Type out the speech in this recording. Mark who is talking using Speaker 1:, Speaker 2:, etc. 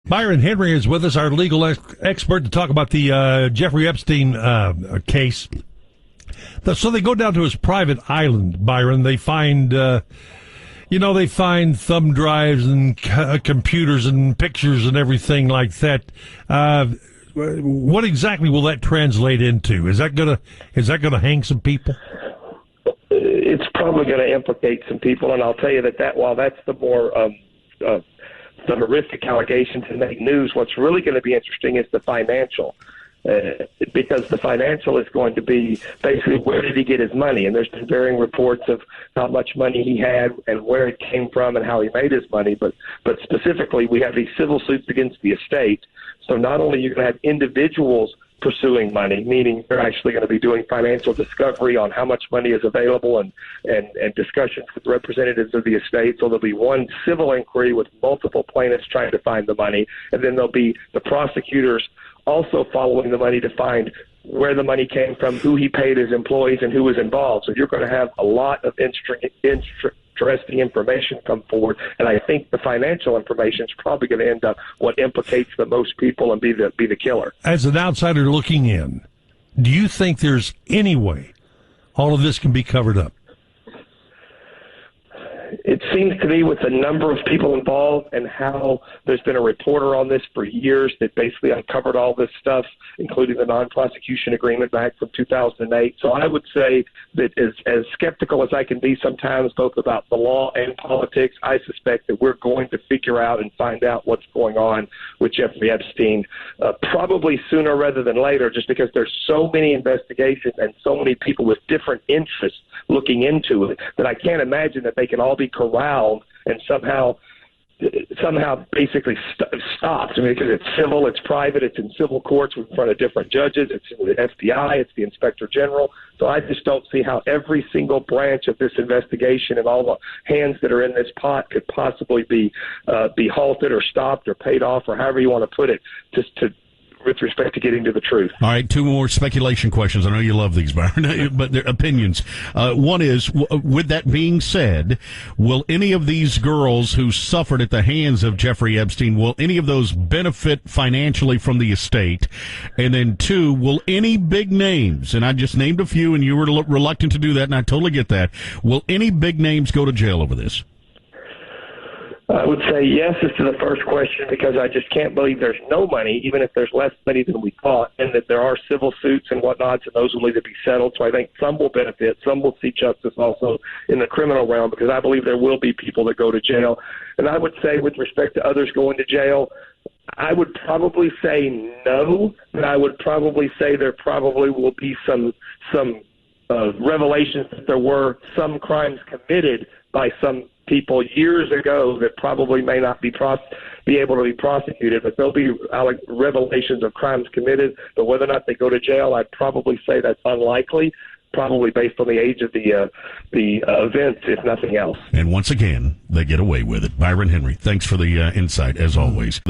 Speaker 1: Byron Henry is with us, our legal expert, to talk about the Jeffrey Epstein case. So they go down to his private island, Byron. They find, they find thumb drives and computers and pictures and everything like that. What exactly will that translate into? Is that gonna hang some people?
Speaker 2: It's probably going to implicate some people, and I'll tell you that while that's the more the horrific allegation to make news, what's really going to be interesting is the financial. Because the financial is going to be basically where did he get his money, and there's been varying reports of how much money he had and where it came from and how he made his money. But specifically, we have these civil suits against the estate. So not only are you going to have individuals pursuing money, meaning they're actually going to be doing financial discovery on how much money is available and discussions with representatives of the estate. So there'll be one civil inquiry with multiple plaintiffs trying to find the money, and then there'll be the prosecutors also following the money to find where the money came from, who he paid his employees, and who was involved. So you're going to have a lot of interesting information come forward, and I think the financial information is probably going to end up what implicates the most people and be the killer. As
Speaker 1: an outsider looking in, do you think there's any way all of this can be covered up?
Speaker 2: It seems to me with the number of people involved and how there's been a reporter on this for years that basically uncovered all this stuff, including the non-prosecution agreement back from 2008. So I would say that as skeptical as I can be sometimes, both about the law and politics, I suspect that we're going to figure out and find out what's going on with Jeffrey Epstein, probably sooner rather than later, just because there's so many investigations and so many people with different interests looking into it that I can't imagine that they can all be corralled and somehow basically stopped. I mean, because it's civil, it's private, it's in civil courts in front of different judges, it's the FBI, it's the Inspector General. So I just don't see how every single branch of this investigation and all the hands that are in this pot could possibly be halted or stopped or paid off or however you want to put it, just to with respect to getting to the truth.
Speaker 3: All right, two more speculation questions. I know you love these, Byron, but they're opinions. One is, with that being said, will any of these girls who suffered at the hands of Jeffrey Epstein, will any of those benefit financially from the estate? And then two, will any big names, and I just named a few and you were reluctant to do that, and I totally get that, will any big names go to jail over this?
Speaker 2: I would say yes as to the first question, because I just can't believe there's no money, even if there's less money than we thought, and that there are civil suits and whatnots, and those will need to be settled. So I think some will benefit, some will see justice also in the criminal realm, because I believe there will be people that go to jail. And I would say with respect to others going to jail, I would probably say no, and I would probably say there probably will be some revelations that there were some crimes committed by some people years ago that probably may not be able to be prosecuted, but there'll be revelations of crimes committed. But whether or not they go to jail, I'd probably say that's unlikely, probably based on the age of the events, if nothing else.
Speaker 3: And once again, they get away with it. Byron Henry, thanks for the insight, as always.